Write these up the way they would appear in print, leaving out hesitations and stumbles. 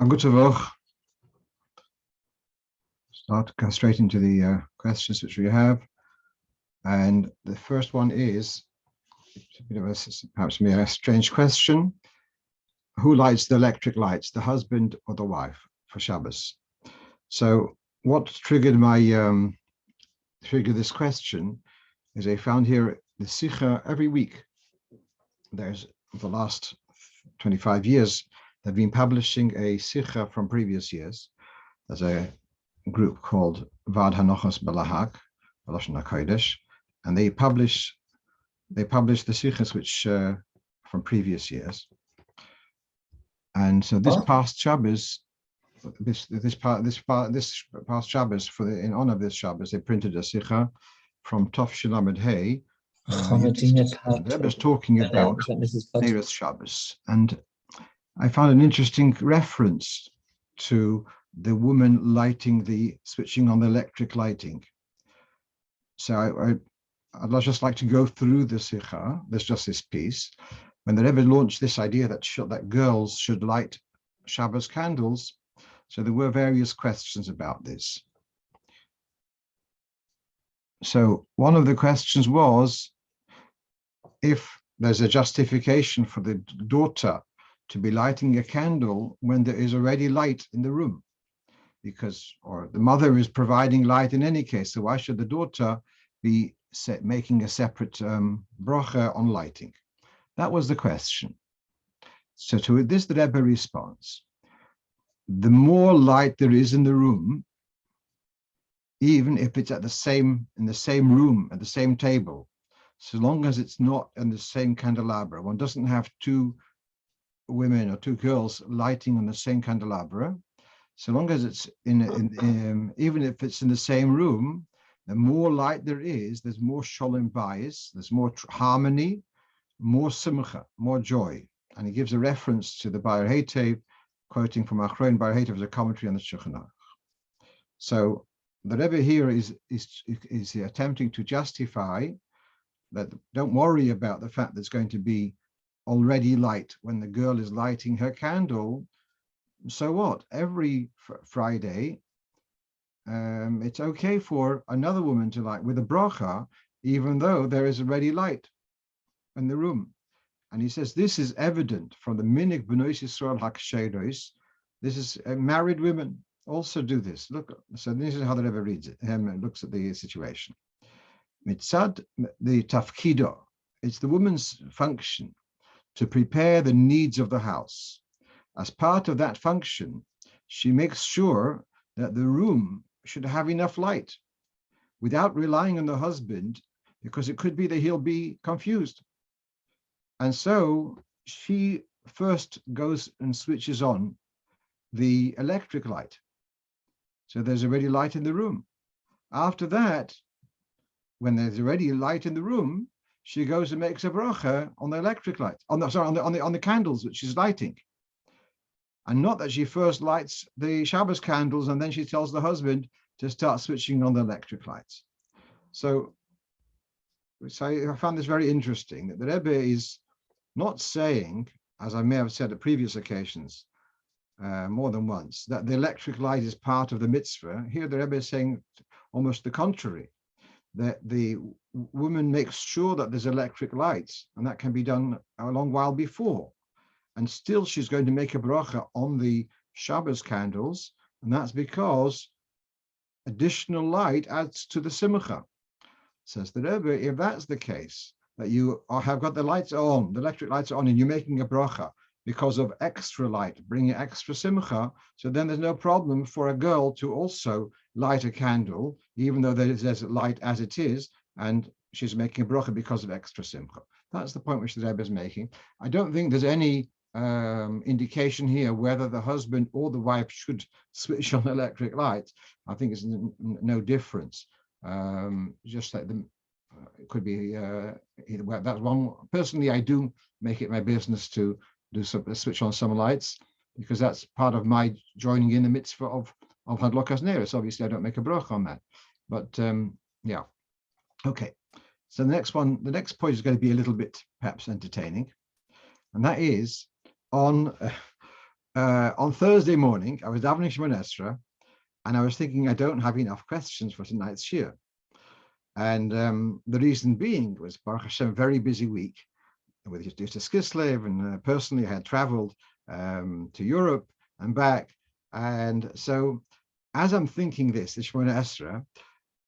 Gute Woche. Go straight into the questions which we have. And the first one is a bit of perhaps a strange question. Who lights the electric lights, the husband or the wife for Shabbos? So what triggered this question is I found here the Sikha every week. There's the last 25 years, they've been publishing a Sikha from previous years. There's a group called Vad Hanochos Belahak, Kiddush, and they publish the Sikhas which from previous years. And so this past Shabbos, this past Shabbos, in honor of this Shabbos, they printed a Sikha from Tov Lamed Hey. The Rebbe is talking about Neirus Shabbos, and I found an interesting reference to the woman switching on the electric lighting. So I'd just like to go through the Sikha. There's just this piece. When the Rebbe launched this idea that girls should light Shabbos candles, so there were various questions about this. So one of the questions was if there's a justification for the daughter to be lighting a candle when there is already light in the room, or the mother is providing light in any case. So why should the daughter be making a separate bracha on lighting? That was the question. So to this, the Rebbe responds: the more light there is in the room, even if it's in the same room, at the same table, so long as it's not in the same candelabra, one doesn't have two women or two girls lighting on the same candelabra. So long as it's even if it's in the same room, the more light there is, there's more shalom bayis, there's more harmony, more simcha, more joy. And he gives a reference to the Vayeshev, quoting from Achron Vayeshev as a commentary on the Shulchan Aruch. So the Rebbe here is attempting to justify that don't worry about the fact that it's going to be already light when the girl is lighting her candle. So what? Every Friday, it's okay for another woman to light with a bracha, even though there is already light in the room. And he says this is evident from the minig b'nois Yisrael haksheros. This is married women also do this. Look, so this is how the Rebbe reads it. Looks at the situation. Mitzad the tafkido. It's the woman's function to prepare the needs of the house. As part of that function, she makes sure that the room should have enough light without relying on the husband, because it could be that he'll be confused. And so she first goes and switches on the electric light. So there's already light in the room. After that, when there's already light in the room, she goes and makes a bracha on the electric light, on the candles that she's lighting. And not that she first lights the Shabbos candles and then she tells the husband to start switching on the electric lights. So I found this very interesting, that the Rebbe is not saying, as I may have said at previous occasions, more than once, that the electric light is part of the mitzvah. Here the Rebbe is saying almost the contrary, that the woman makes sure that there's electric lights, and that can be done a long while before. And still she's going to make a bracha on the Shabbos candles, and that's because additional light adds to the simcha. Says the Rebbe, if that's the case, that you have got the lights on, the electric lights are on, and you're making a bracha because of extra light, bringing extra simcha, so then there's no problem for a girl to also light a candle, even though there's light as it is, and she's making a bracha because of extra simcha. That's the point which the Rebbe is making. I don't think there's any indication here whether the husband or the wife should switch on electric lights. I think it's no difference. Just like it could be either way. That's one. Personally, I do make it my business to switch on some lights, because that's part of my joining in the mitzvah of Hadlokas Neris. Obviously, I don't make a bracha on that, but yeah. Okay. So the next point is going to be a little bit perhaps entertaining, and that is on on Thursday morning, I was davening Shemona Esrei, and I was thinking I don't have enough questions for tonight's shir. And the reason being was, Baruch Hashem, a very busy week with Yoitze Kislev, and personally I had traveled to Europe and back. And so as I'm thinking this Shemona Esrei,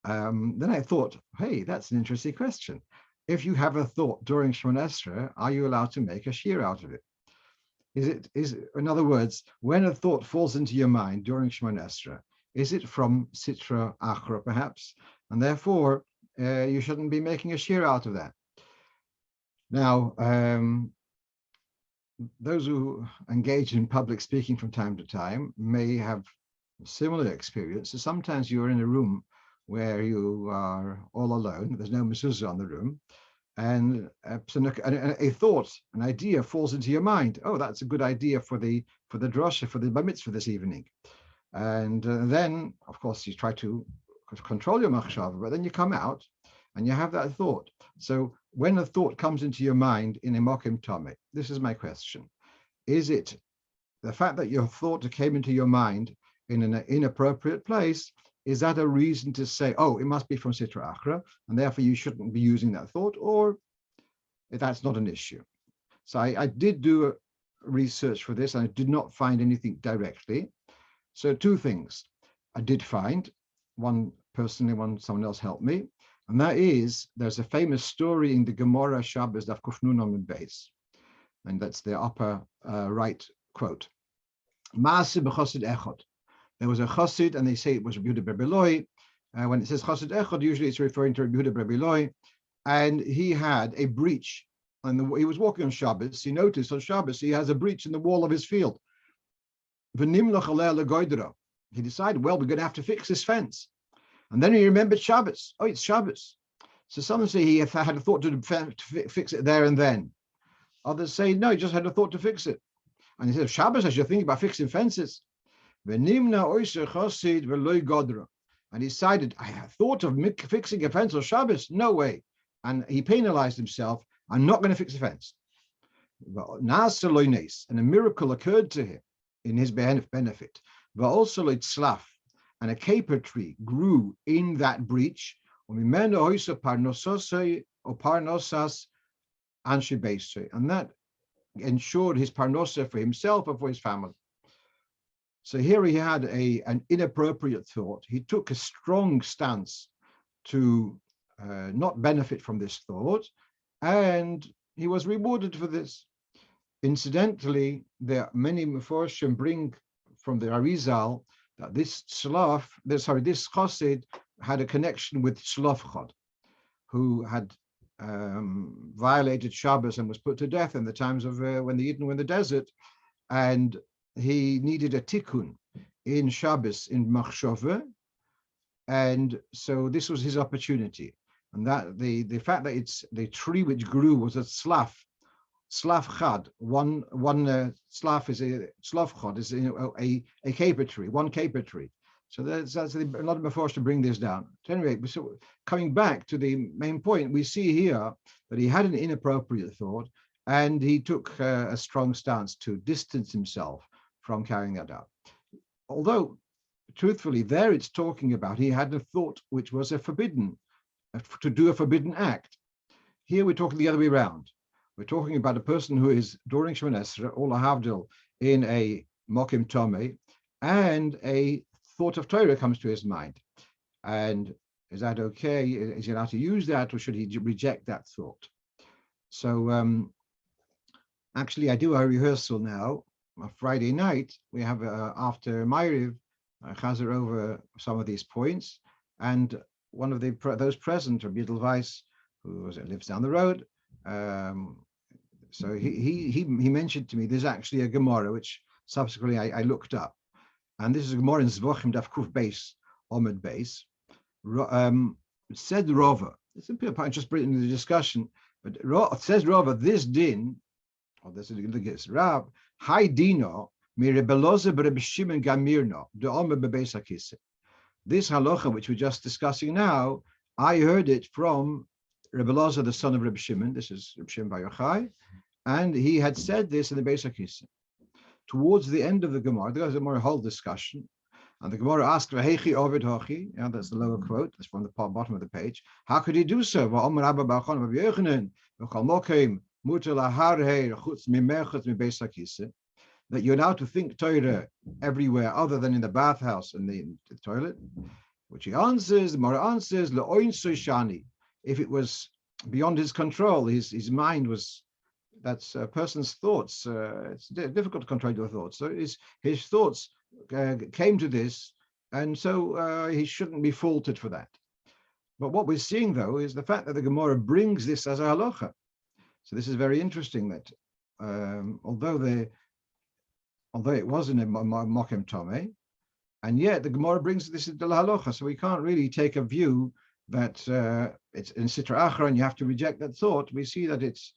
then I thought, hey, that's an interesting question. If you have a thought during Shemona Esrei, are you allowed to make a shir out of it? In other words, when a thought falls into your mind during Shemona Esrei, is it from Sitra Achra perhaps? And therefore, you shouldn't be making a shir out of that. Now, those who engage in public speaking from time to time may have similar experience. So sometimes you're in a room where you are all alone, there's no mezuzah on the room, and a thought, an idea falls into your mind. Oh, that's a good idea for the drosha, for the bar mitzvah this evening. And then, of course, you try to control your machshava, but then you come out and you have that thought. So when a thought comes into your mind in a mokim tomei, this is my question. Is it the fact that your thought came into your mind in an inappropriate place, is that a reason to say, oh, it must be from Sitra Achra, and therefore you shouldn't be using that thought, or that's not an issue? So I did do research for this, and I did not find anything directly. So two things I did find, one personally, someone else helped me, and that is, there's a famous story in the Gemara Shabbos Daf Kuf Nun Amud Beis, and that's the upper right quote. Maaser b'chosid echad. There was a chassid, and they say it was Rabbi Yehuda bar Eloi. When it says chassid echad, usually it's referring to Rabbi Yehuda bar Eloi, and he had a breach, and he was walking on Shabbos. He noticed on Shabbos he has a breach in the wall of his field. He decided, well, we're going to have to fix this fence. And then he remembered Shabbos. Oh, it's Shabbos. So some say he had a thought to fix it there and then. Others say, no, he just had a thought to fix it. And he said, Shabbos, I should think about fixing fences. And he decided, I had thought of fixing a fence on Shabbos. No way. And he penalized himself. I'm not going to fix the fence. And a miracle occurred to him in his benefit. And a caper tree grew in that breach. And that ensured his parnosa for himself and for his family. So here he had an inappropriate thought. He took a strong stance to not benefit from this thought, and he was rewarded for this. Incidentally, there are many Meforshim bring from the Arizal that this chassid had a connection with Shlofchad, who had violated Shabbos and was put to death in the times of when the Yidden were in the desert, and he needed a tikkun in Shabbos in Machshove, and so this was his opportunity. And that the fact that it's the tree which grew was a slaf chad. One slaf is a slaf chad is a caper tree, one caper tree. So that's a lot of Meforshim to bring this down. So anyway, so coming back to the main point, we see here that he had an inappropriate thought, and he took a strong stance to distance himself from carrying that out. Although, truthfully, there it's talking about he had a thought which was to do a forbidden act. Here we're talking the other way around. We're talking about a person who is during Shemona Esrei, or lahavdil, in a mokim tomei, and a thought of Torah comes to his mind. And is that okay? Is he allowed to use that, or should he reject that thought? So actually, I do a rehearsal now. On Friday night, we have after Ma'ariv, chazer over some of these points, and one of those present, Rabbi Weiss, who lives down the road, so he mentioned to me there's actually a Gemara which subsequently I looked up, and this is a Gemara in Zvochim Daf Kuf Beis Omid Beis. Said Rova, it's a point just bring in the discussion, but it says Rova, this din, or this is Rab, Hai Dino, Mi Rebeloze B'Reb Shimon Gamirno, De Omer Bebeis HaKiseh. This halacha, which we're just discussing now, I heard it from Rebbe Elazar, the son of Rebbe Shimon. This is Rebbe Shimon Bar Yochai, and he had said this in the Beis HaKiseh. towards the end of the Gemara, there's a more whole discussion. And the Gemara asks, V'hechi ovid hochi, that's the lower quote, that's from the bottom of the page. How could he do so? That you're now to think Torah everywhere other than in the bathhouse and the toilet, which he answers, the Gemara answers, if it was beyond his control, his mind was, that's a person's thoughts. It's difficult to control your thoughts. So his thoughts came to this, and so he shouldn't be faulted for that. But what we're seeing, though, is the fact that the Gemara brings this as a halacha. So this is very interesting that although it was in a mokem tomei, and yet the Gemara brings this into the halacha. So we can't really take a view that it's in Sitra Achra and you have to reject that thought. We see that it's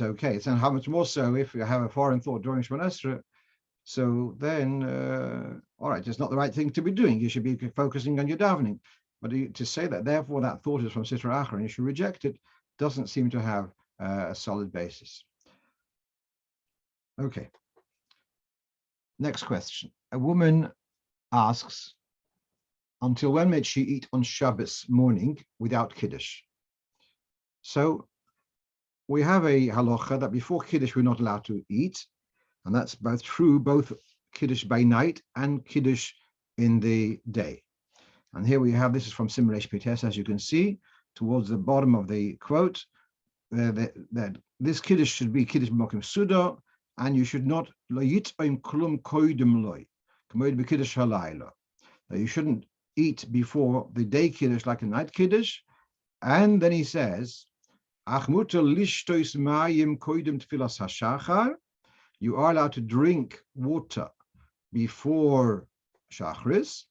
okay. And how much more so if you have a foreign thought during Shemona Esrei. So then, all right, it's not the right thing to be doing. You should be focusing on your davening. But to say that, therefore, that thought is from Sitra Achra and you should reject it, doesn't seem to have a solid basis. Okay. Next question. A woman asks, until when may she eat on Shabbos morning without Kiddush? So we have a halacha that before Kiddush we're not allowed to eat, and that's both true, both Kiddush by night and Kiddush in the day. And here we have, this is from Simresh Pites, as you can see, towards the bottom of the quote, that this Kiddush should be Kiddush b'mokim suda, and you should not klum koidem loy, Kiddush halayla. You shouldn't eat before the day Kiddush like a night Kiddush. And then he says, you are allowed to drink water before Shachris.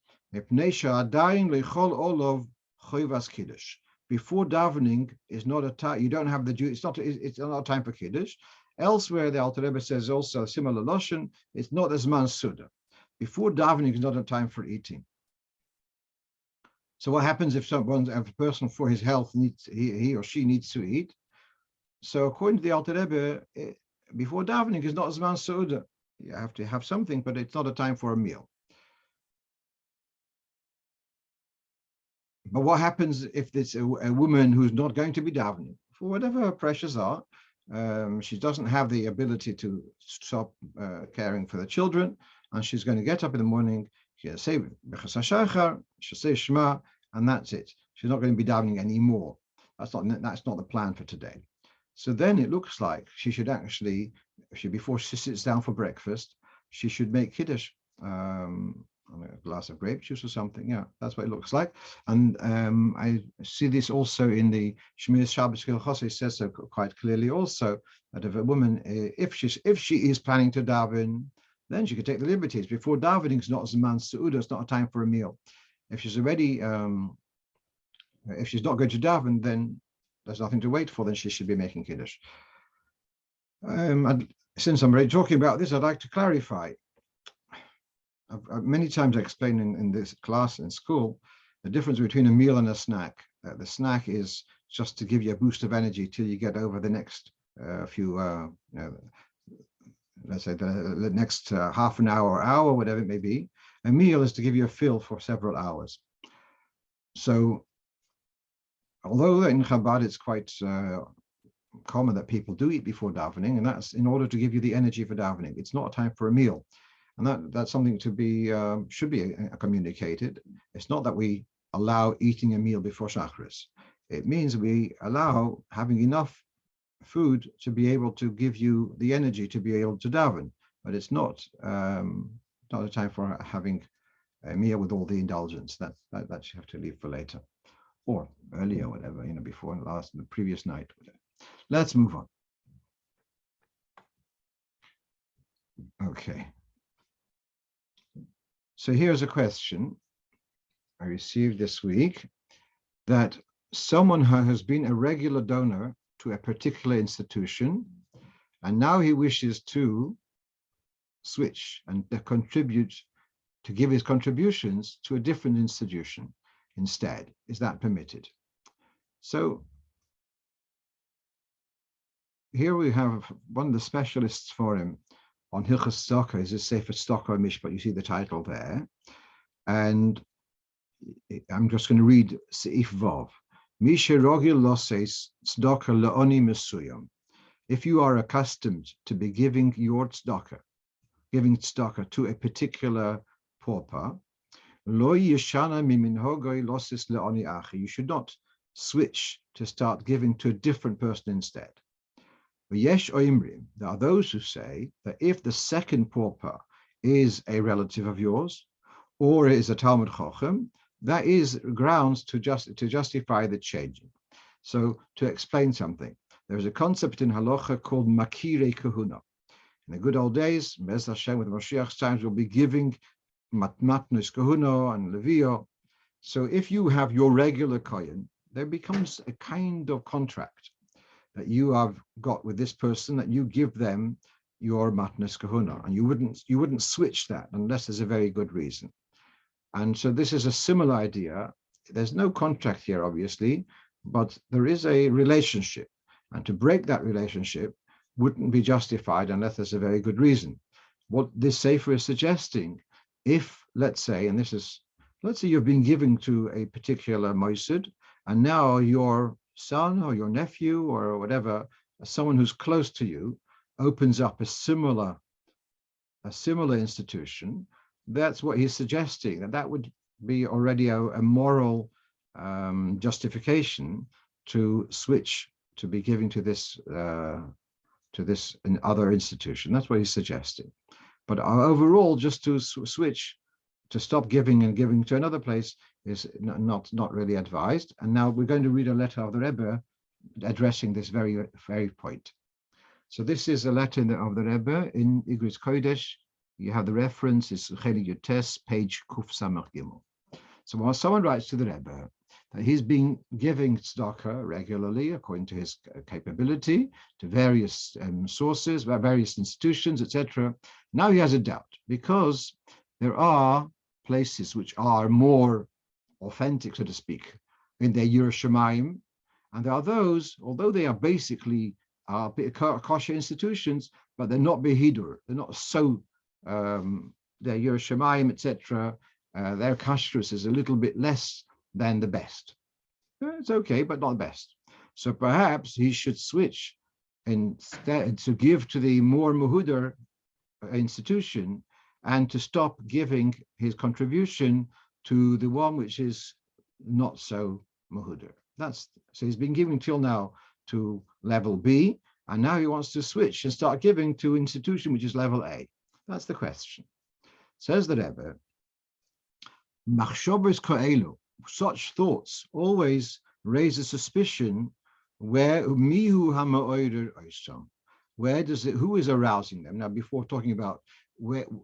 Before davening is not a time, you don't have the duty, it's not a time for Kiddush. Elsewhere, the Alter Rebbe says also a similar lotion, it's not as man suda. Before davening is not a time for eating. So what happens if a person for his health needs, he or she needs to eat? So according to the Alter Rebbe, before davening is not as man suda. You have to have something, but it's not a time for a meal. But what happens if it's a woman who's not going to be davening? For whatever her pressures are, she doesn't have the ability to stop caring for the children, and she's going to get up in the morning, she'll say Shema, and that's it. She's not going to be davening anymore. That's not the plan for today. So then it looks like she should actually, before she sits down for breakfast, she should make Kiddush, a glass of grape juice or something. Yeah, that's what it looks like. And I see this also in the Shabbos Chanukah. It says so quite clearly also that if a woman, if she is planning to daven, then she could take the liberties. Before davening is not as a man su'udah, it's not a time for a meal. If she's already, if she's not going to daven, then there's nothing to wait for, then she should be making Kiddush. Since I'm already talking about this, I'd like to clarify. I've many times explained in this class in school the difference between a meal and a snack. The snack is just to give you a boost of energy till you get over the next let's say the next half an hour or hour, whatever it may be. A meal is to give you a fill for several hours. So although in Chabad it's quite common that people do eat before davening, and that's in order to give you the energy for davening. It's not a time for a meal. And that's something to be, should be communicated. It's not that we allow eating a meal before Shachris. It means we allow having enough food to be able to give you the energy to be able to daven. But it's not a time for having a meal with all the indulgence. That you have to leave for later. Or earlier, whatever, before the previous night. Whatever. Let's move on. Okay. So here's a question I received this week, that someone who has been a regular donor to a particular institution, and now he wishes to switch and to give his contributions to a different institution instead. Is that permitted? So here we have one of the specialists for him on Hilchos Tzedakah, is a Sefer Tzedakah Mishpat. You see the title there. And I'm just going to read Seif Vav. Misha Rogil Loses Tzedakah Le'oni Mesuyam. If you are accustomed to be giving your tzedakah, giving tzedakah to a particular pauper, lo yeshana miminhogoi losis le'oni achi. You should not switch to start giving to a different person instead. Vayesh oimrim. There are those who say that if the second pauper is a relative of yours or is a Talmud Chochem, that is grounds to justify the changing. So to explain something, there's a concept in Halocho called makire kahuna. In the good old days, Bez Hashem with Moshiach's times, we'll be giving matnus kahuna and levio. So if you have your regular kohen, there becomes a kind of contract that you have got with this person, that you give them your matnus kahuna, and you wouldn't switch that unless there's a very good reason. And so this is a similar idea. There's no contract here, obviously, but there is a relationship. And to break that relationship wouldn't be justified unless there's a very good reason. What this Sefer is suggesting, if, let's say you've been giving to a particular Motzei, and now your son or your nephew or whatever, someone who's close to you, opens up a similar institution, that's what he's suggesting, that would be already a moral justification to switch to be giving to this other institution. That's what he's suggesting. But overall, just to switch, to stop giving and giving to another place is not really advised. And now we're going to read a letter of the Rebbe addressing this very, very point. So this is a letter of the Rebbe in Igros Kodesh. You have the reference, it's Chelik Yotes, page Kuf Samach Gimel. So when someone writes to the Rebbe that he's been giving tzedakah regularly according to his capability to various sources, various institutions, etc., now he has a doubt because there are places which are more authentic, so to speak, in their Yerushalayim, and there are those, although they are basically kosher institutions, but they're not behidur, they're not so, their Yerushalayim, etc., their kashrus is a little bit less than the best. It's okay, but not best. So perhaps he should switch instead to give to the more muhudar institution and to stop giving his contribution to the one which is not so muhudar. So he's been giving till now to level B, and now he wants to switch and start giving to institution which is level A. That's the question. Says the Rebbe, Machshobos ko'elu, such thoughts always raise a suspicion where mihu ha'ma'oder oisam. Who is arousing them? Now, before talking about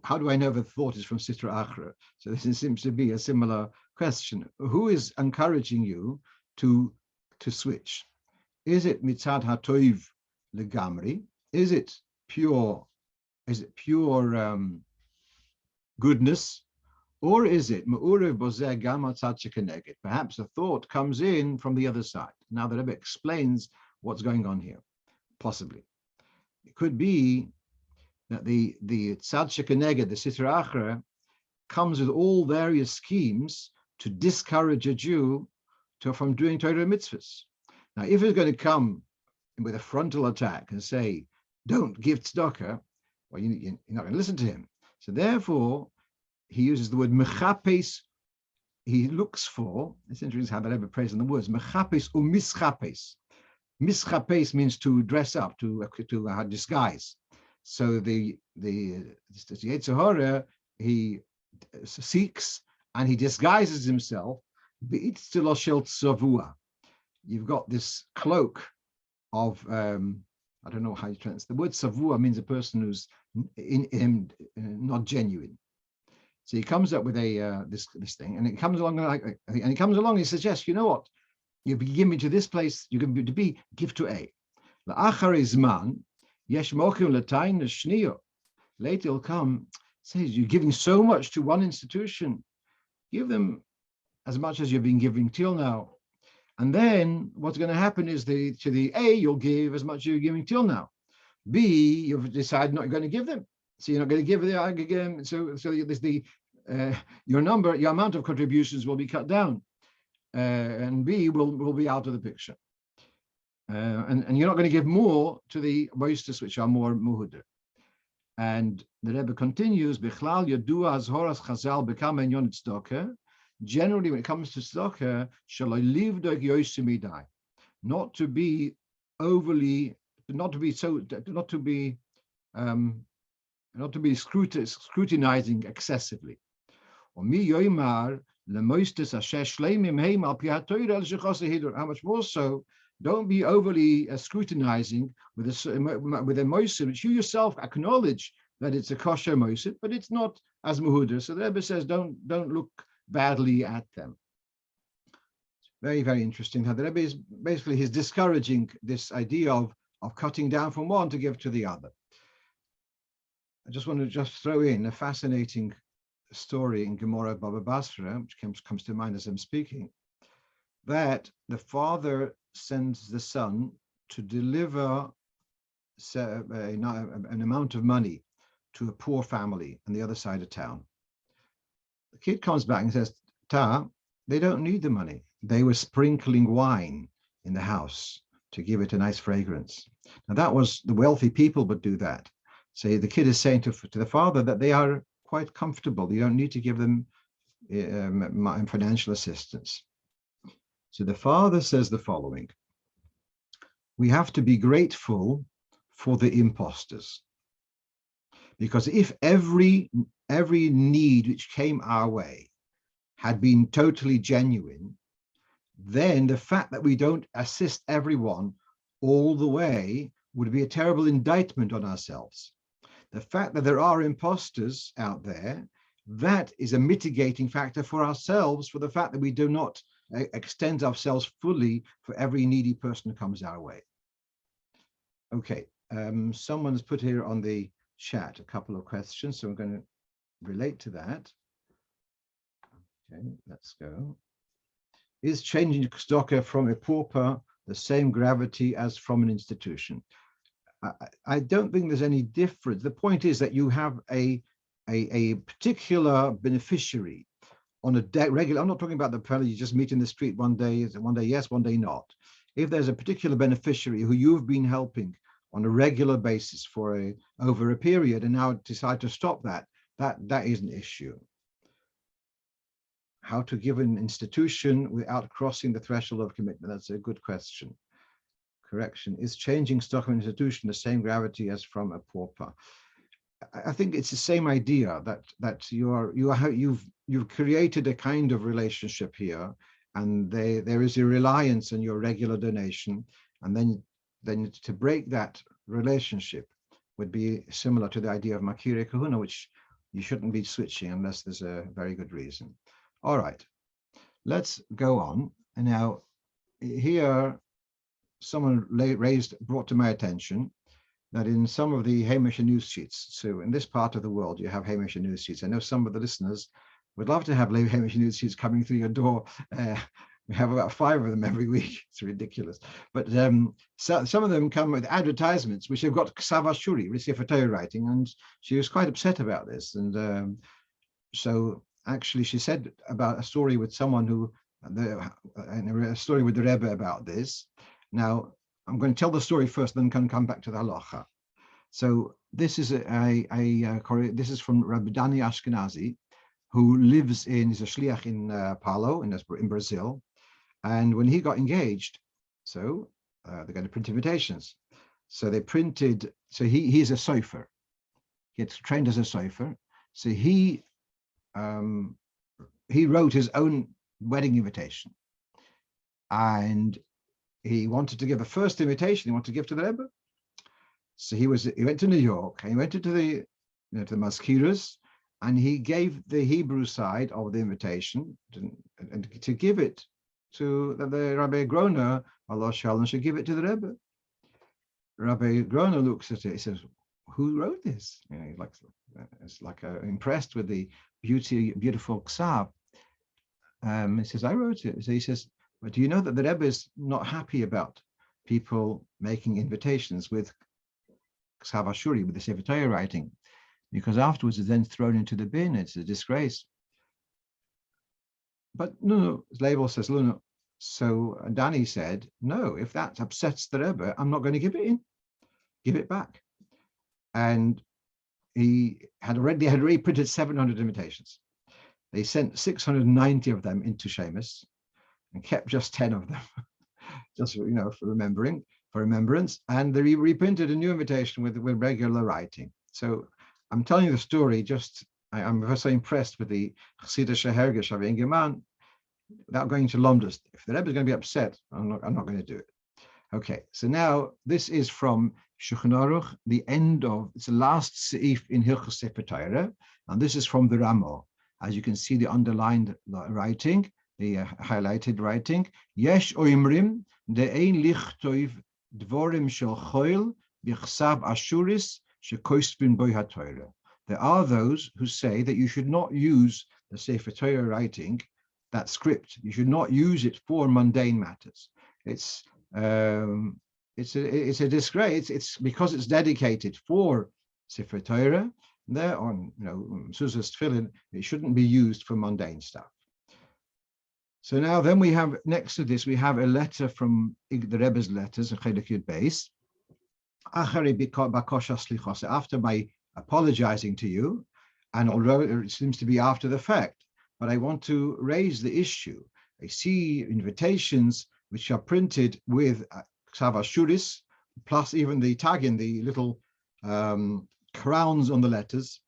how do I know the thought is from Sitra Achra? So this seems to be a similar question. Who is encouraging you to switch? Is it mitzad hatoiv legamri? Is it pure goodness? Or is it perhaps a thought comes in from the other side? Now the Rebbe explains what's going on here. Possibly. It could be that the tzad shekeneged, the Sitra Achra, comes with all various schemes to discourage a Jew from doing Torah mitzvahs. Now, if it's going to come with a frontal attack and say, don't give tzedakah, well, you're not going to listen to him. So therefore, he uses the word mechapes. He looks for, it's interesting how the Rebbe prays in the words, mechapes or mischapes. Mischapes means to dress up, to disguise. So the Yetzirah, he seeks and he disguises himself. You've got this cloak of, I don't know how you translate. The word savua means a person who's not genuine. So he comes up with this thing, and it comes along and he suggests, you know what? You give me to this place, you can be to B, give to A. Later he'll come, says, you're giving so much to one institution, give them as much as you've been giving till now. And then what's going to happen is to the A, you'll give as much as you're giving till now. B, you've decided not going to give them. So you're not going to give the again. So there's your amount of contributions will be cut down, and B will be out of the picture. And you're not going to give more to the moistest, which are more muhuder. And the Rebbe continues, Bichlal yadua azhoras chazal bekam enyon tzedakah. Generally, when it comes to tzedakah, shaloi livdog Yoitze midai, not to be overly, not to be scrutinizing excessively. Or mi yoimar lemoistes asher shleimim heim al pi haTorah el shechoseh hidur. How much more so? Don't be overly scrutinizing with a Maaser, which you yourself acknowledge that it's a kosher Maaser, but it's not as muhuder. So the Rebbe says, don't look badly at them. Very, very interesting how the Rebbe is basically he's discouraging this idea of cutting down from one to give to the other. I just want to throw in a fascinating story in Gemara Baba Basra, which comes to mind as I'm speaking, that the father sends the son to deliver an amount of money to a poor family on the other side of town. The kid comes back and says, they don't need the money. They were sprinkling wine in the house to give it a nice fragrance. Now that was the wealthy people would do that. So the kid is saying to the father that they are quite comfortable. You don't need to give them financial assistance. So the father says the following: we have to be grateful for the imposters, because if every need which came our way had been totally genuine, then the fact that we don't assist everyone all the way would be a terrible indictment on ourselves. The fact that there are imposters out there, that is a mitigating factor for ourselves, for the fact that we do not extend ourselves fully for every needy person who comes our way. Okay, someone's put here on the chat a couple of questions, so I'm going to relate to that. Okay, let's go. Is changing tzedakah from a pauper the same gravity as from an institution? I don't think there's any difference. The point is that you have a particular beneficiary on a regular. I'm not talking about the fellow you just meet in the street one day yes, one day not. If there's a particular beneficiary who you've been helping on a regular basis for over a period and now decide to stop that is an issue. How to give an institution without crossing the threshold of commitment? That's a good question. Correction, is changing stock of an institution the same gravity as from a pauper? I think it's the same idea that you've created a kind of relationship here, and there is a reliance on your regular donation, and then to break that relationship would be similar to the idea of makire kahuna, which you shouldn't be switching unless there's a very good reason. All right, let's go on. And now here, someone brought to my attention that in some of the Hamish news sheets, so in this part of the world, you have Hamish news sheets. I know some of the listeners would love to have Hamish news sheets coming through your door. We have about 5 of them every week. It's ridiculous. But so, some of them come with advertisements, which have got Ksav Ashuri, recipe for Torah-writing, and she was quite upset about this. And so actually she said about a story with someone who, a story with the Rebbe about this. Now, I'm going to tell the story first, then can come back to the halacha. So this is this is from Rabbi Dani Ashkenazi, who lives is a shliach in Palo in Brazil. And when he got engaged, so they're going to print invitations. So they printed. So he's a sofer. He gets trained as a sofer. So he wrote his own wedding invitation, and he wanted to give a first invitation. He wanted to give to the Rebbe. So he went to New York, and he went to the to the Maskiras, and he gave the Hebrew side of the invitation to give it to the Rabbi Groner, Allah Shalom, should give it to the Rebbe. Rabbi Groner looks at it. He says, "Who wrote this?" You know, it's like impressed with the beautiful Ksav. He says, "I wrote it." So he says, But do you know that the Rebbe is not happy about people making invitations with Ksav Ashuri, with the Sefer Torah writing, because afterwards it's then thrown into the bin. It's a disgrace. But no, Label says, no. So Danny said, no, if that upsets the Rebbe, I'm not going to give it in. Give it back. And they had already printed 700 invitations. They sent 690 of them into Seamus and kept just 10 of them, just for remembrance. And they reprinted a new invitation with regular writing. So I'm telling you the story. I'm so impressed with the Chassidische Hergish of Ingeman, without going to Lomdus. If the Rebbe is going to be upset, I'm not going to do it. Okay, so now this is from Shulchan Aruch, it's the last seif in Hilchos Sefer Torah, and this is from the Ramo. As you can see, the underlined writing, the highlighted writing. Yesh oimrim de'ein lichtoiv dvorim shel choil b'chsav ashuris shekoisbin boi haTorah. There are those who say that you should not use the Sefer Torah writing, that script. You should not use it for mundane matters. It's a disgrace. It's because it's dedicated for Sefer Torah. There on Mezuzah's tefillin, it shouldn't be used for mundane stuff. So now, then we have next to this, we have a letter from the Rebbe's letters, Chelek Yud Beis. After my apologizing to you, and although it seems to be after the fact, but I want to raise the issue. I see invitations which are printed with Ksav Ashuris, plus even the tagin, the little crowns on the letters.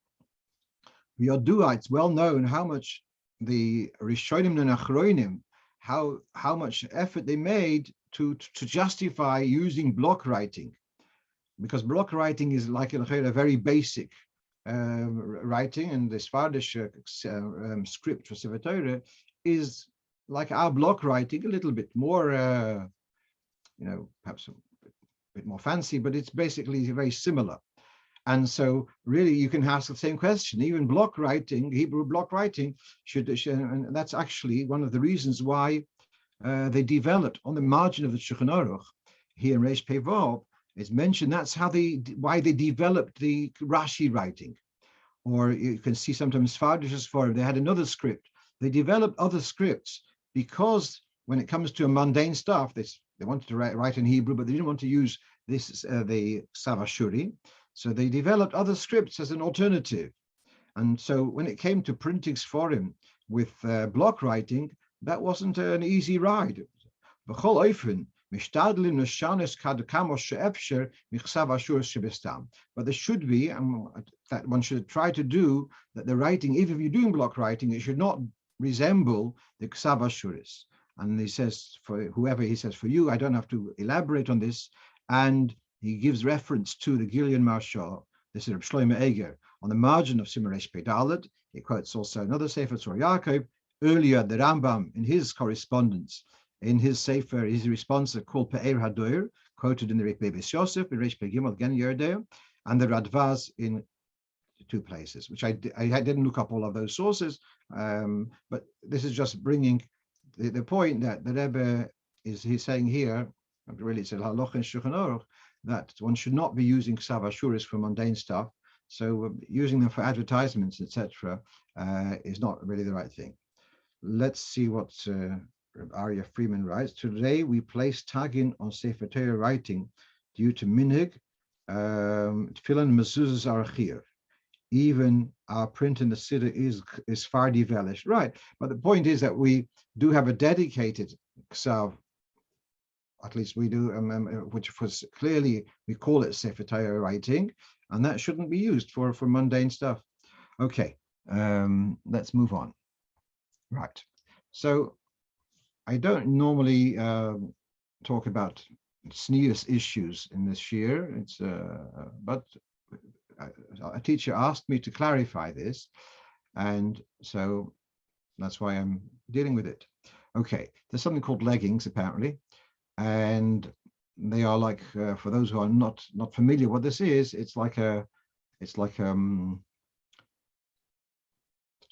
It's well known how much the Rishonim and Achronim, how much effort they made to justify using block writing, because block writing is like a very basic writing, and the Sephardic script for Sefer Torah is like our block writing, a little bit more, perhaps a bit more fancy, but it's basically very similar. And so really you can ask the same question. Even block writing, Hebrew block writing, and that's actually one of the reasons why they developed on the margin of the Shulchan Aruch here in Reish Pei Vav. It's mentioned that's why they developed the Rashi writing. Or you can see sometimes Sephardic form, they had another script. They developed other scripts because when it comes to a mundane stuff, they wanted to write in Hebrew, but they didn't want to use this the Ksav Ashuri. So they developed other scripts as an alternative. And so when it came to printing Sforim with block writing, that wasn't an easy ride. But there should be, that one should try to do, that the writing, even if you're doing block writing, it should not resemble the Ksav Ashuris. And he says, for whoever, he says, for you, I don't have to elaborate on this. And he gives reference to the Gilyon Marshal, this is Reb Shlomo Eger, on the margin of Simaresh Pedalad. He quotes also another Sefer Tzor earlier, the Rambam, in his correspondence, in his Sefer, his response called Pe'er Hadoir, quoted in the Rik Beis Yosef, in Reish Pei Gimel Gen Yerdeo, and the Radvaz in 2 places, which I didn't look up all of those sources, but this is just bringing the point that the Rebbe he's saying here, really it's a Halocho in Shulchan Aruch, that one should not be using Ksav Ashuris for mundane stuff. So using them for advertisements, etc., is not really the right thing. Let's see what Arya Freeman writes. Today we place tagging on Sefer Torah writing due to minhag. Tefillin mezuzahs are achir. Even our print in the Siddur is far developed. Right, but the point is that we do have a dedicated Ksav, at least we do, which was clearly, we call it Sefer Torah writing, and that shouldn't be used for mundane stuff. Okay, let's move on. Right, so I don't normally talk about Tznius issues in this year. But a teacher asked me to clarify this, and so that's why I'm dealing with it. Okay, there's something called leggings apparently, and they are like, for those who are not familiar what this is, it's like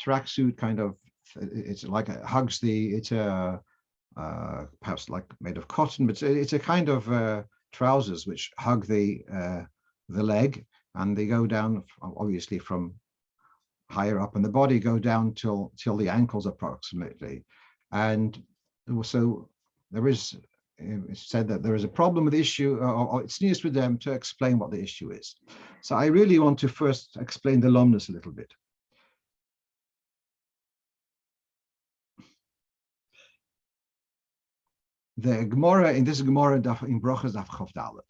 tracksuit kind of. It's like hugs the. It's a perhaps like made of cotton, but it's a kind of trousers which hug the leg, and they go down obviously from higher up in the body, go down till the ankles approximately. And also there is, it's said that there is a problem with the issue, or it's news with them to explain what the issue is. So I really want to first explain the lomnus a little bit. The Gemara, in this Gemara in Brochas Daf Chof Dalet,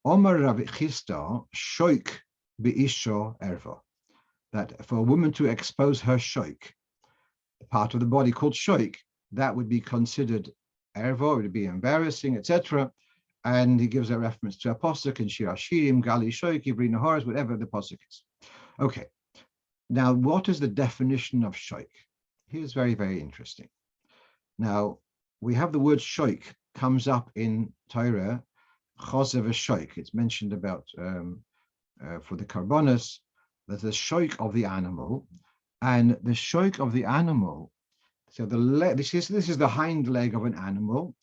Omar Rav Chisda shoik be'isho erva, that for a woman to expose her shoik, the part of the body called shoik, that would be considered erva, it would be embarrassing, etc. And he gives a reference to a posuk in Shir Hashirim, Gali shoik, Ivri Naharis, whatever the posuk is. Okay, now what is the definition of shoik? Here's very, very interesting. Now, we have the word shoik comes up in Torah, Ksav Ashuri. It's mentioned about for the karbonos, that the shoik of the animal, and the shoik of the animal. So the leg, this is the hind leg of an animal.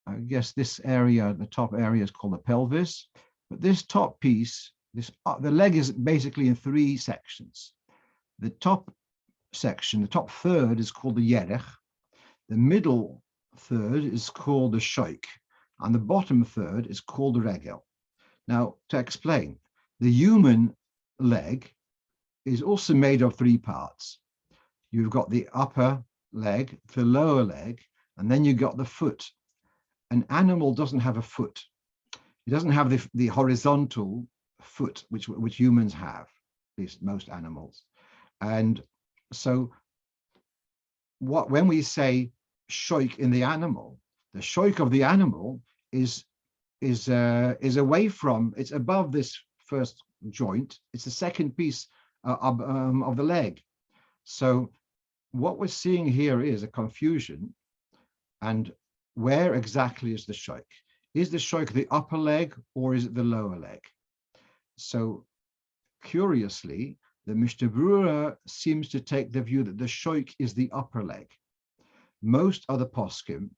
I guess this area, the top area, is called the pelvis. But this top piece, the leg is basically in three sections. The top section, the top third, is called the yerech. The middle third is called the shoik, and the bottom third is called the regel. Now, to explain, the human leg is also made of three parts. You've got the upper leg, the lower leg, and then you've got the foot. An animal doesn't have a foot. It doesn't have the horizontal foot, which humans have, at least most animals. And so when we say shoik in the animal, the shoik of the animal is away from, it's above this first joint. It's the second piece of the leg. So what we're seeing here is a confusion. And where exactly is the shoik? Is the shoik the upper leg or is it the lower leg? So curiously, the Mishnah Berurah seems to take the view that the shoik is the upper leg. Most other poskim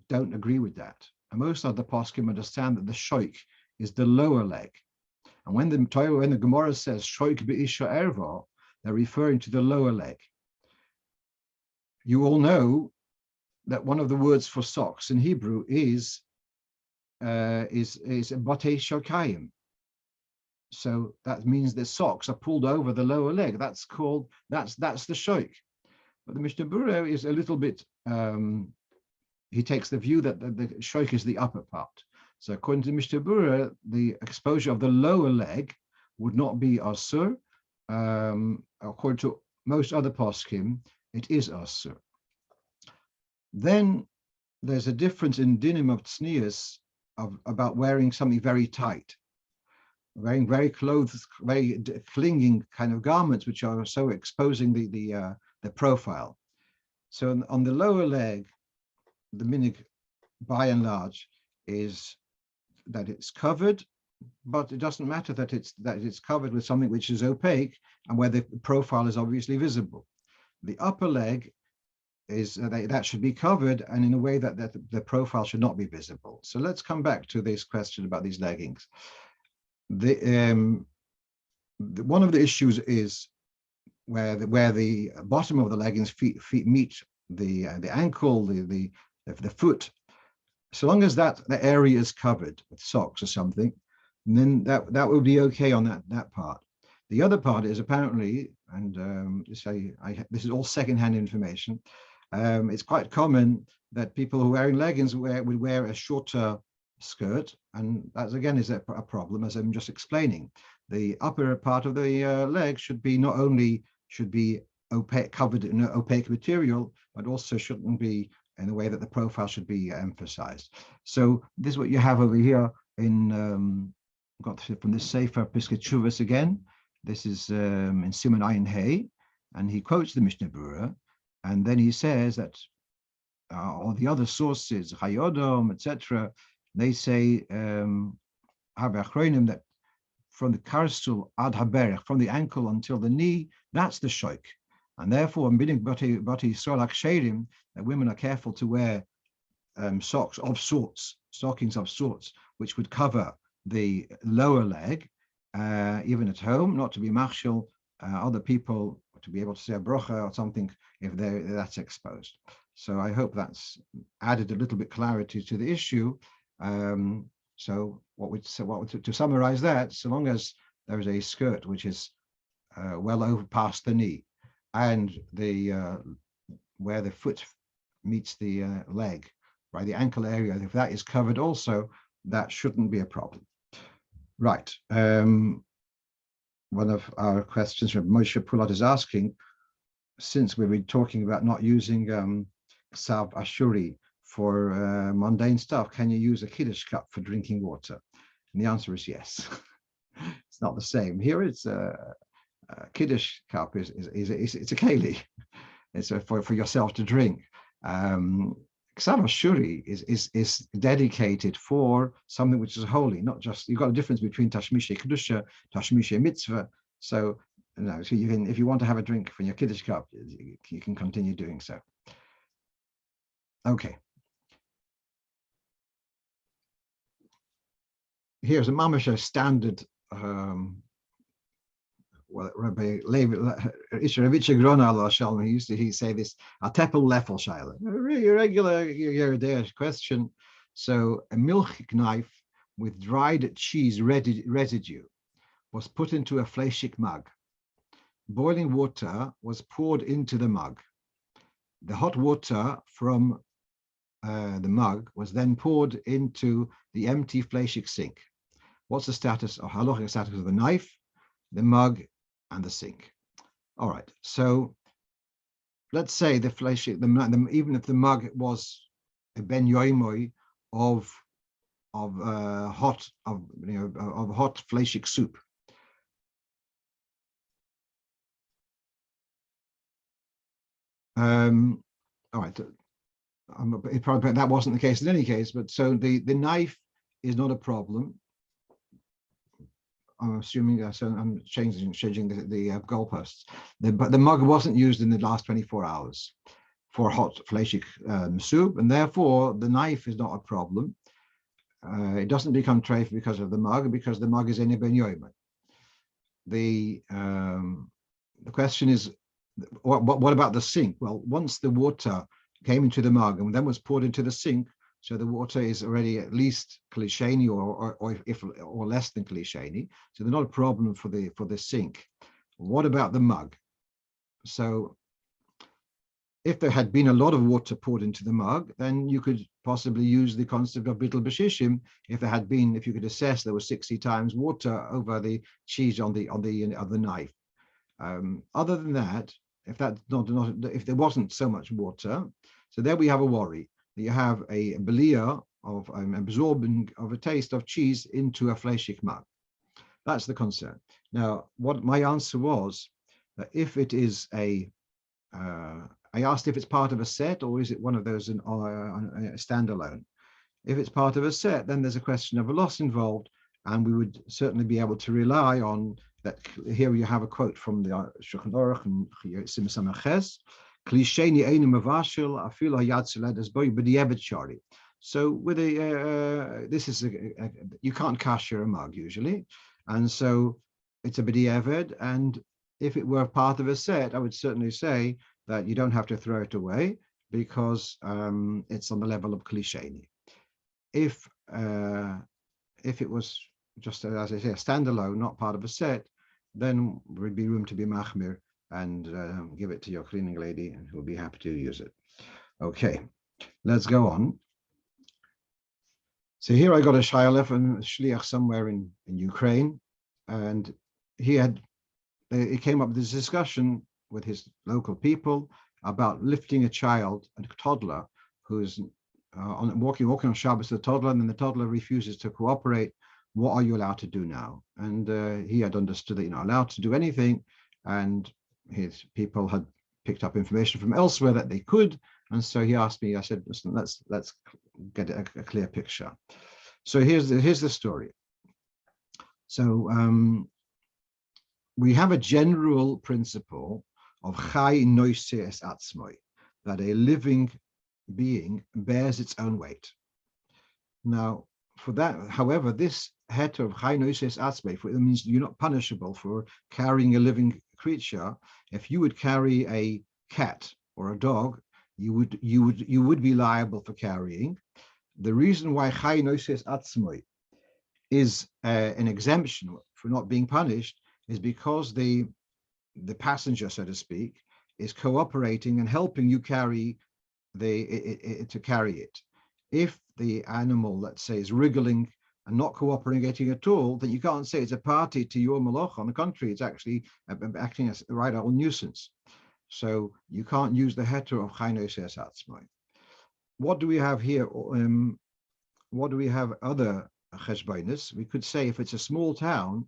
don't agree with that. And most other poskim understand that the shoik is the lower leg. And when the Gemara says shoik be'isha erva, they're referring to the lower leg. You all know that one of the words for socks in Hebrew is batei shokayim. So that means the socks are pulled over the lower leg. That's the shoik. But the Mishnah Berurah is a little bit, he takes the view that the shoik is the upper part. So according to the Mishnah Berurah, the exposure of the lower leg would not be asur. According to most other poskim, it is asur. Then there's a difference in dinim of tznius about wearing something very tight, wearing very clothes, very clinging kind of garments, which are so exposing the profile. So on the lower leg, the minig, by and large, is that it's covered, but it doesn't matter that it's covered with something which is opaque and where the profile is obviously visible. The upper leg is that should be covered, and in a way that the profile should not be visible. So let's come back to this question about these leggings. One of the issues is where the bottom of the leggings feet meet the ankle, the foot. So long as the area is covered with socks or something, then that will be okay on that part. The other part is apparently, and this is all secondhand information. It's quite common that people who are wearing leggings would wear a shorter skirt, and that again is a problem, as I'm just explaining. The upper part of the leg should be not only opaque, covered in opaque material, but also shouldn't be in a way that the profile should be emphasized. So this is what you have over here in got from the Sefer Piskei Teshuvos again. This is in Siman Ayin Hey, and he quotes the Mishnah Berurah, and then he says that all the other sources, Hayodom, etc., they say that from the karstul ad haberech, from the ankle until the knee, that's the shoik. And therefore, that women are careful to wear socks of sorts, stockings of sorts, which would cover the lower leg, even at home, not to be machshel other people, to be able to say a brocha or something if that's exposed. So I hope that's added a little bit clarity to the issue. So to summarize that, so long as there is a skirt which is well over past the knee, and where the foot meets the leg by the ankle area, if that is covered also, that shouldn't be a problem. Right. One of our questions from Motzei Shabbos is asking, since we've been talking about not using Ksav Ashuri for mundane stuff, can you use a Kiddush cup for drinking water? And the answer is yes. It's not the same. Here it's a Kiddush cup it's a keli. It's for yourself to drink. Ksav Ashuri is dedicated for something which is holy, not just, you've got a difference between Tashmishe Kedusha, Tashmishe Mitzvah. So, so you can, if you want to have a drink from your Kiddush cup, you can continue doing so. Okay. Here's a mamash standard. Well, Rabbi Isha he used to say this, a tepel lefel shaila, a really regular question. So a milchig knife with dried cheese residue was put into a fleishig mug. Boiling water was poured into the mug. The hot water from the mug was then poured into the empty fleishig sink. What's the status or halachic status of the knife, the mug, and the sink? All right. So let's say the fleishig, even if the mug was a ben yoimoy of hot fleishig soup. All right. Probably that wasn't the case in any case, but so the knife is not a problem. I'm assuming, so I'm changing the goalposts. But the mug wasn't used in the last 24 hours for hot fleishig soup, and therefore the knife is not a problem. It doesn't become treif because of the mug, because the mug is in a ben yoimah. The question is, what about the sink? Well, once the water came into the mug and then was poured into the sink, so the water is already at least klisheni or less than klisheni. So they're not a problem for the sink. What about the mug? So if there had been a lot of water poured into the mug, then you could possibly use the concept of bittul b'shishim. If you could assess there was 60 times water over the cheese on the knife. Other than that, if there wasn't so much water, so there we have a worry. You have a belia of absorbing of a taste of cheese into a fleishig mug. That's the concern. Now, what my answer was, that if it is I asked if it's part of a set or is it one of those standalone. If it's part of a set, then there's a question of a loss involved, and we would certainly be able to rely on that. Here you have a quote from the Shulchan Aruch and Yoitze Ches. So with this is you can't kasher a mug usually, and so it's a b'diavad. And if it were part of a set, I would certainly say that you don't have to throw it away because it's on the level of klisheni. If it was just, as I say, a standalone, not part of a set, then there would be room to be machmir and give it to your cleaning lady, and who'll be happy to use it. Okay, let's go on. So here I got a shayla from a shliach somewhere in Ukraine, and he came up with this discussion with his local people about lifting a child, a toddler, who's walking on Shabbos, the toddler, and then the toddler refuses to cooperate. What are you allowed to do now? And he had understood that you're not allowed to do anything, and his people had picked up information from elsewhere that they could, and so he asked me. I said, "Listen, let's get a clear picture." So here's the story. So we have a general principle of chai noise es atzmoi, that a living being bears its own weight. Now, for that, however, this heter of chai noise es atzmoi, it means you're not punishable for carrying a living creature. If you would carry a cat or a dog, you would be liable for carrying. The reason why chai noise es atzmoi is an exemption for not being punished is because the passenger, so to speak, is cooperating and helping you carry to carry it. If the animal, let's say, is wriggling and not cooperating at all, then you can't say it's a party to your malach. On the contrary, it's actually acting as a right old nuisance. So you can't use the heter of chai noise es atzmoi. What do we have here? What do we have other cheshbonis? We could say if it's a small town,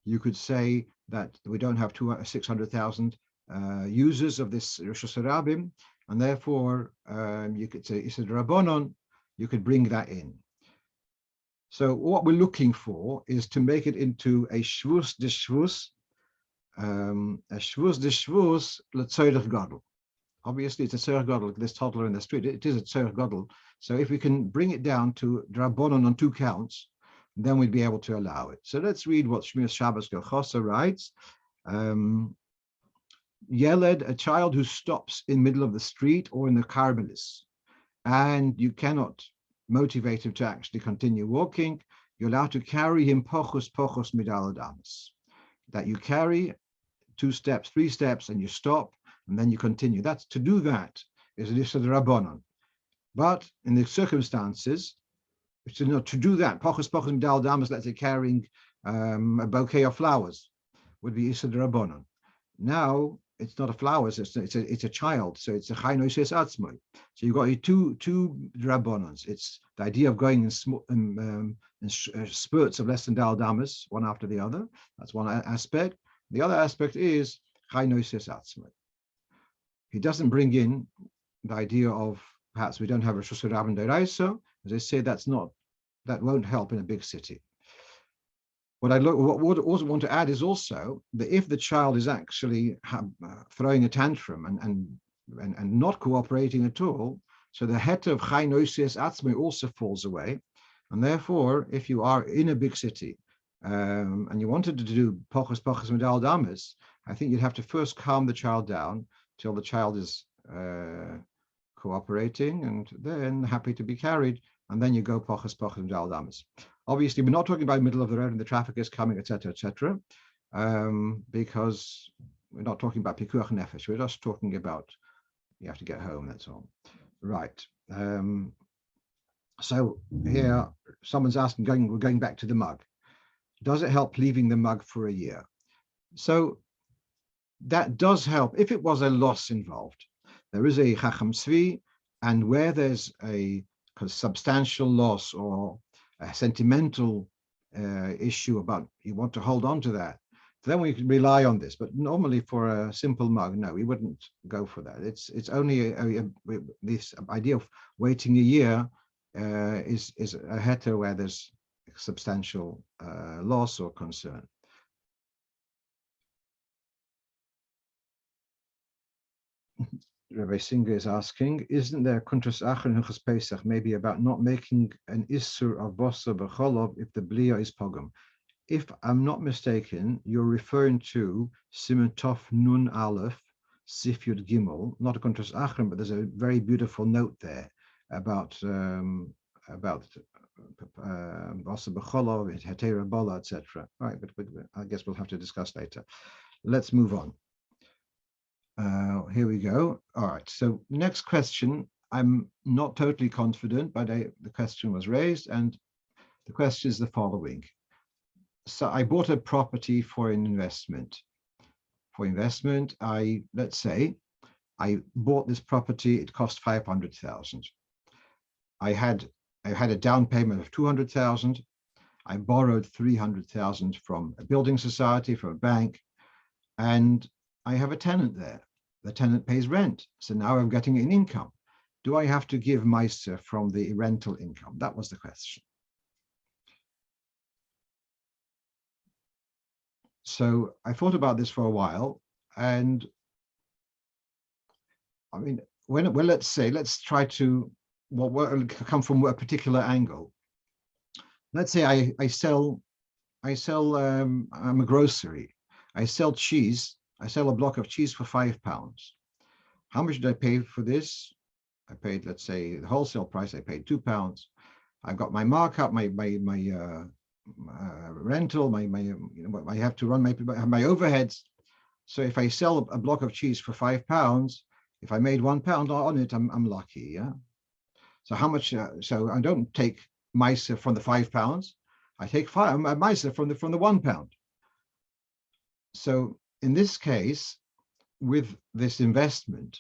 you could say that we don't have 600,000 users of this Rosh Hashanah, and therefore you could say Isad Rabbanon, you could bring that in. So what we're looking for is to make it into a shvus de shvus, l'tzorech gadol. Obviously, it's a tzorech gadol, this toddler in the street. It is a tzorech gadol. So if we can bring it down to Rabbanon on 2 counts, then we'd be able to allow it. So let's read what Shabbos Chanukah writes. Yeled, a child who stops in the middle of the street or in the carmelis, and you cannot motivate him to actually continue walking, you're allowed to carry him pochos midal adamas. That you carry 2 steps, 3 steps, and you stop, and then you continue. That's to do that is an issur rabbanon. But in the circumstances, to do that, pochos midal adamas, let's say carrying a bouquet of flowers, would be issur rabbanon. Now it's not a flowers; it's a child, so it's a chai noise es atzmoi. So you've got two rabbanons. It's the idea of going in spurts of less than dal damas, one after the other. That's one aspect. The other aspect is chai noise es atzmoi. He doesn't bring in the idea of perhaps we don't have a Rosh Hashanah deraisa. As I say, that won't help in a big city. What I also want to add is also that if the child is actually throwing a tantrum and not cooperating at all, so the heter of chai noise es atzmoi also falls away. And therefore, if you are in a big city and you wanted to do pochos midal damas, I think you'd have to first calm the child down till the child is cooperating and then happy to be carried, and then you go pochos midal damas. Obviously, we're not talking about middle of the road and the traffic is coming, etc., because we're not talking about pikuach nefesh. We're just talking about you have to get home. That's all. Right. So here, someone's asking, we're going back to the mug. Does it help leaving the mug for a year? So that does help if it was a loss involved. There is a chacham tzvi, and where there's a substantial loss or a sentimental issue about you want to hold on to that, then we can rely on this. But normally for a simple mug, no, we wouldn't go for that. It's only this idea of waiting a year is a heter where there's substantial loss or concern. Rabbi Singer is asking, isn't there Sitra Achra in Hilchos Pesach maybe about not making an issur of bosa b'cholov if the blia is pogum? If I'm not mistaken, you're referring to Siman Tov Nun Aleph Sif Yud Gimel, not a Sitra Achra, but there's a very beautiful note there about bosa b'cholov, hetera bola, etc. All right, but I guess we'll have to discuss later. Let's move on. Here we go. All right. So next question. I'm not totally confident, but the question was raised, and the question is the following. So I bought a property for an investment. For investment, let's say I bought this property. It cost 500,000. I had a down payment of 200,000. I borrowed 300,000 from a building society, from a bank, and I have a tenant there. The tenant pays rent. So now I'm getting an income. Do I have to give Maaser from the rental income? That was the question. So I thought about this for a while, and I mean, let's try to come from a particular angle. Let's say I sell I'm a grocery. I sell cheese. I sell a block of cheese for £5. How much did I pay for this? I paid, let's say, the wholesale price. I paid £2. I've got my markup, my rental, I have to run my overheads. So if I sell a block of cheese for £5, if I made £1 on it, I'm lucky. Yeah. So how much? So I don't take Maaser from the £5. I take Maaser from the £1. So in this case, with this investment,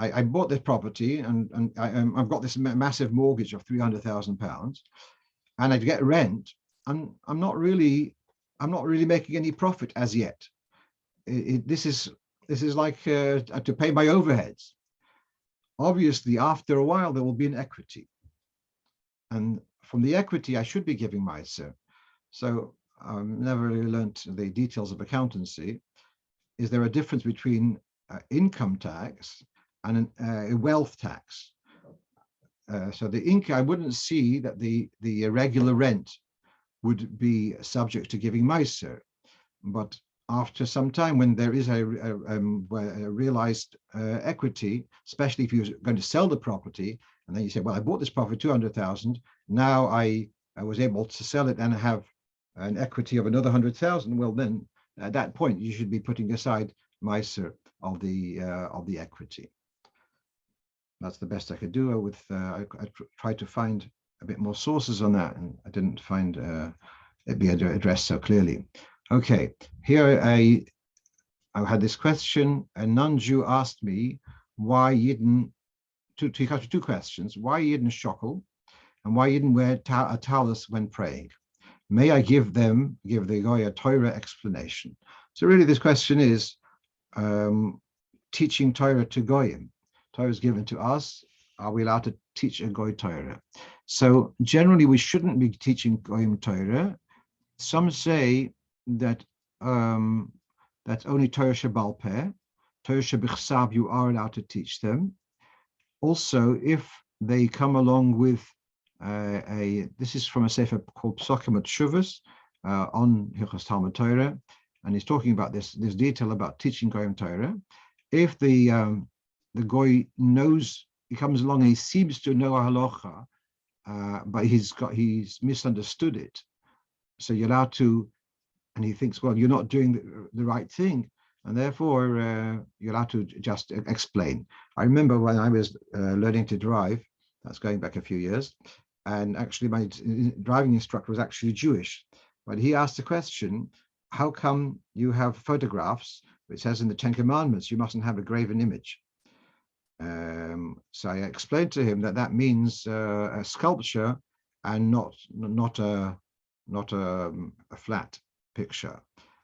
I bought this property and I've got this massive mortgage of £300,000, and I get rent. I'm not really making any profit as yet. This is like to pay my overheads. Obviously, after a while, there will be an equity, and from the equity, I should be giving Maaser. So I've never really learned the details of accountancy. Is there a difference between income tax and a wealth tax? So the income, I wouldn't see that the regular rent would be subject to giving Maaser, but after some time, when there is a realized equity, especially if you're going to sell the property, and then you say, well, I bought this property for 200,000. Now I was able to sell it and have an equity of another 100,000. Well, then at that point, you should be putting aside Maaser of the equity. That's the best I could do. With I tried to find a bit more sources on that, and I didn't find it be addressed so clearly. Okay, here I had this question. A non-Jew asked me why Yidden, two questions, why Yidden shockel and why Yidden wear a Tallis when praying. May I give the Goy a Torah explanation? So really this question is teaching Torah to Goyim. Torah is given to us. Are we allowed to teach a Goy Torah? So generally we shouldn't be teaching Goyim Torah. Some say that that's only Torah Shebal Peh, Torah Shebichsav you are allowed to teach them. Also, if they come along with this is from a sefer called Psokim Shuvas on Hilchos Talmud Torah, and he's talking about this detail about teaching Goyim Torah. If the Goy knows, he comes along and he seems to know a halacha, but he's misunderstood it, so you're allowed to. And he thinks, well, you're not doing the right thing, and therefore you're allowed to just explain. I remember when I was learning to drive, that's going back a few years, and actually my driving instructor was actually Jewish, but he asked the question, how come you have photographs, it says in the Ten Commandments, you mustn't have a graven image. So I explained to him that means a sculpture and not a flat picture.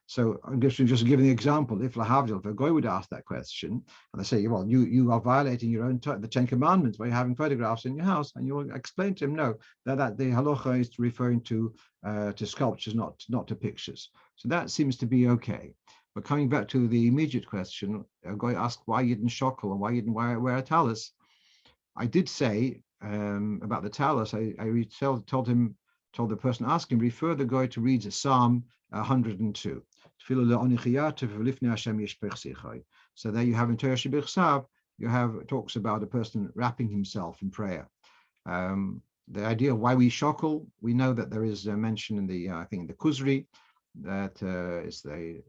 So I'm just giving the example. If a Goy would ask that question, and they say, well, you are violating your own the Ten Commandments by having photographs in your house, and you will explain to him, no, that the halacha is referring to sculptures, not to pictures. So that seems to be okay. But coming back to the immediate question, a Goy asked why you didn't shockel and why you didn't wear a Tallis. I did say about the Tallis. I told the person asking, refer the Goy to read Psalm 102. So there you have in Torah Shebichsav, talks about a person wrapping himself in prayer. The idea of why we shockel, we know that there is a mention in the I think in the Kuzri that is the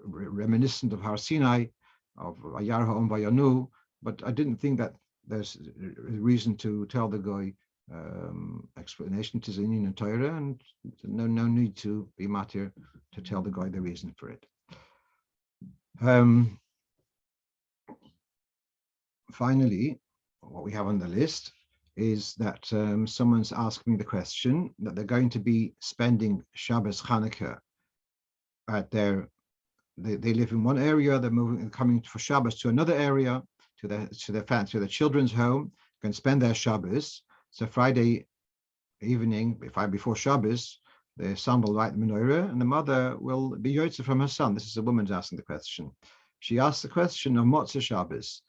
reminiscent of Har Sinai of Vayar Ha'om Vayanu, but I didn't think that there's a reason to tell the Goy explanation. It is in Torah, and no need to be matir to tell the Goy the reason for it. Finally, what we have on the list is that someone's asking the question that they're going to be spending Shabbos Chanukah at they live in one area, they're coming for Shabbos to another area, to the children's home, can spend their Shabbos. So Friday evening, before Shabbos, the son will light the menorah, and the mother will be Yoitze from her son. This is a woman asking the question. She asked the question of Motzei Shabbos.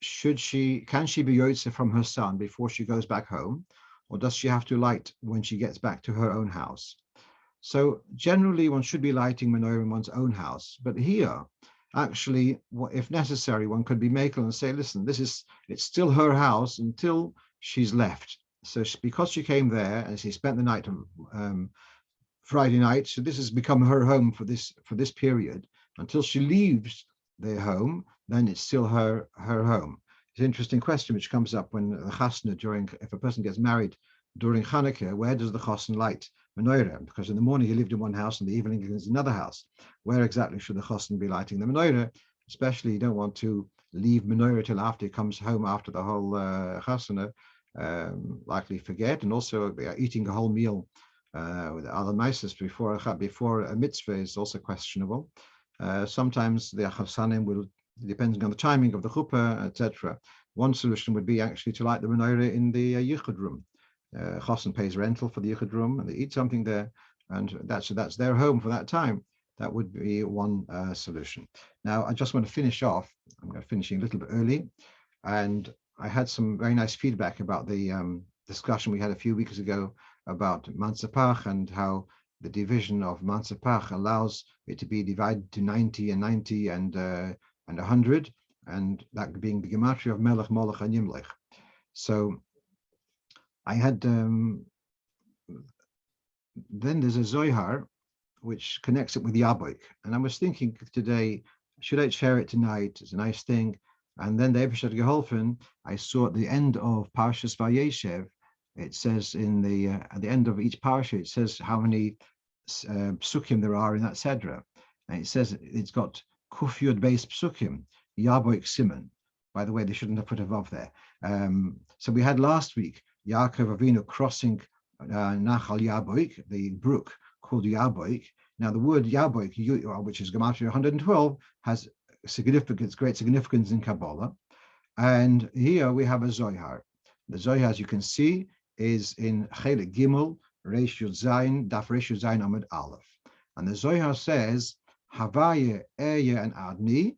can she be Yoitze from her son before she goes back home, or does she have to light when she gets back to her own house? So generally, one should be lighting menorah in one's own house. But here, actually, if necessary, one could be makel and say, listen, it's still her house until she's left. So because she came there and she spent the night Friday night, so this has become her home for this period until she leaves their home. Then it's still her home. It's an interesting question which comes up when the chasna if a person gets married during Chanukah, where does the chasna light menorah? Because in the morning he lived in one house, and the evening he lives in another house. Where exactly should the chasna be lighting the menorah? Especially, you don't want to leave menorah till after he comes home after the whole chasna, likely forget, and also eating a whole meal with other Maaser before a mitzvah is also questionable. Sometimes the chasanim will, depending on the timing of the chuppah, etc. One solution would be actually to light the menorah in the yichud room. Chasan pays rental for the yichud room, and they eat something there, and that's their home for that time. That would be one solution. Now, I just want to finish off. I'm finishing a little bit early, and I had some very nice feedback about the discussion we had a few weeks ago about Mansapach and how the division of Mansapach allows it to be divided to 90 and 90 and 100, and that being the gematria of Melech, Molech, and Yimlech. So I had then there's a Zohar which connects it with Yaboik, and I was thinking today, should I share it tonight? It's a nice thing. And then the Epishat Geholfen, I saw at the end of Parshas Vayeshev, it says at the end of each parsha, it says how many psukim there are in that sedra, and it says it's got Kuf Yud Beis psukim, Yaboik Simon. By the way, they shouldn't have put a vav there. So we had last week Yaakov Avinu crossing Nachal Yaboik, the brook called Yaboik. Now the word Yaboik, which is gematria 112, has great significance in Kabbalah. And here we have a Zohar. The Zohar, as you can see, is in Chelik Gimel, Reish Yud Zayin, Daf Reish Yud Zayin Amud Aleph. And the Zohar says, Havaya, Eya, and Adni,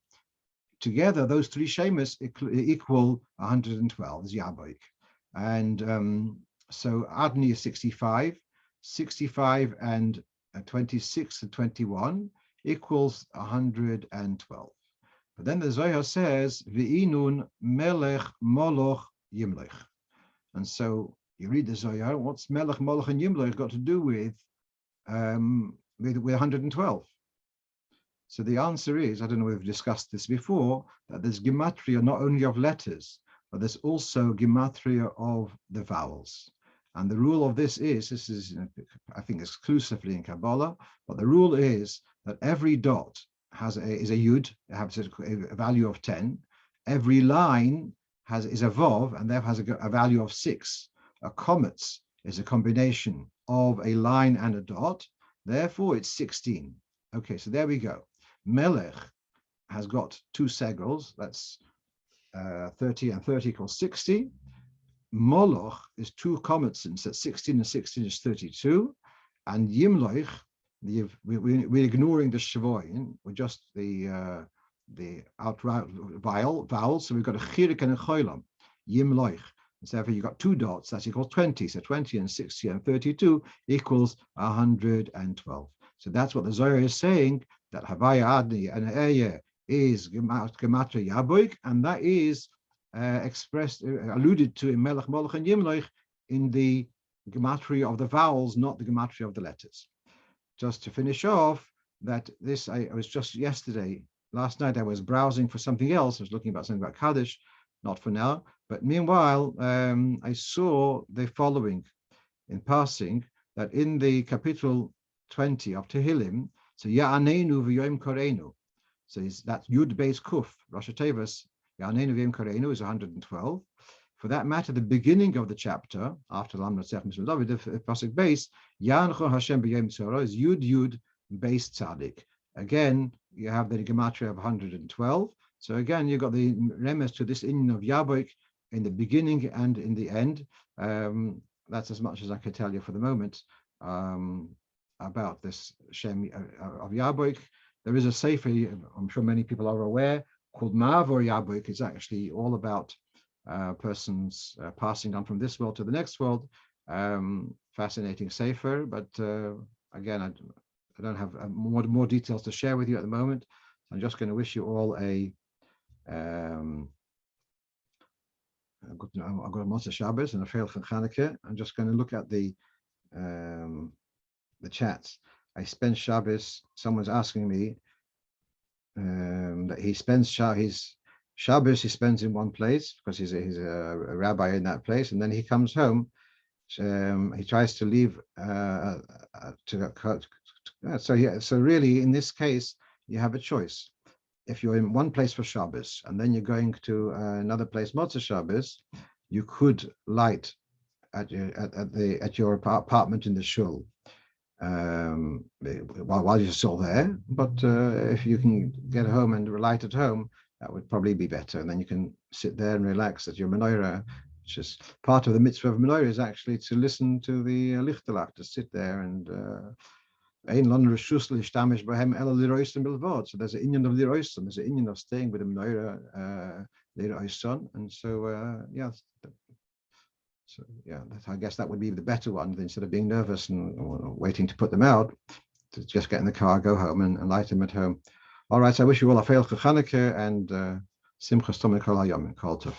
together those three shemas equal 112, is Yaboik. And so Adni is 65, 65 and 26 and 21 equals 112. But then the Zohar says, V'inun melech moloch yimlech. And so you read the Zohar, what's melech, moloch, and yimlech got to do with 112? So the answer is, I don't know if we've discussed this before, that there's gematria not only of letters, but there's also gematria of the vowels. And the rule of this is, I think, exclusively in Kabbalah, but the rule is that every dot is a yud, has a value of 10. Every line is a vav, and therefore has a value of 6. A kometz is a combination of a line and a dot, therefore it's 16. Okay, so there we go. Melech has got 2 segels, that's 30 and 30 equals 60. Moloch is 2 kometzins, that's 16 and 16 is 32. And Yimloich, we're ignoring the shavoin, we're just the outright vowel. So we've got a chirik and a cholam, Yimloich. And so therefore you've got 2 dots, that's equals 20. So 20 and 60 and 32 equals 112. So that's what the Zohar is saying, that Havaya Adni and Eya is gematria Yaboik, and that is alluded to in Melech, Molech, and Yimloich in the gematria of the vowels, not the gematria of the letters. Just to finish off, I was just last night I was browsing for something else. I was looking about something about Kiddush, not for now, but meanwhile, I saw the following in passing, that in the capital 20 of Tehillim, so Ya'anenu v'yom korenu, so that's Yud Beis Kuf, Rosh Hashanah, Ya'anenu v'yom korenu is 112. For that matter, the beginning of the chapter, after Lam Natzech Mishal David, the pasuk base, Yancho Hashem b'yom tzara is Yud Yud Beis Tzadik. Again, you have the gematria of 112. So again, you've got the remes to this inyan of Yaboik in the beginning and in the end. That's as much as I can tell you for the moment about this Shem of Yaboik. There is a sefer, I'm sure many people are aware, called Ma'avor Yabuk is actually all about persons passing on from this world to the next world. Fascinating sefer, but again, I don't have more details to share with you at the moment. I'm just going to wish you all a I've got a Motzei Shabbos and a Shabbos Chanukah. I'm just going to look at the chats. I spent Shabbos. Someone's asking me that he spends his Shabbos he spends in one place because he's a rabbi in that place, and then he comes home. He tries to leave so really in this case you have a choice. If you're in one place for Shabbos and then you're going to another place Motzei Shabbos, you could light at your apartment in the shul while you're still there. But if you can get home and light at home, that would probably be better. And then you can sit there and relax at your menorah, which is part of the mitzvah of menorah, is actually to listen to the lichtelach, to sit there and so there's an inyan of liroisim, there's an inyan of staying with the menorah liroisim, and so I guess that would be the better one instead of being nervous and waiting to put them out. To just get in the car, go home, and light them at home. All right, so I wish you all a Chanukah and Simchas Tov Kol Hayom, Kol Tov.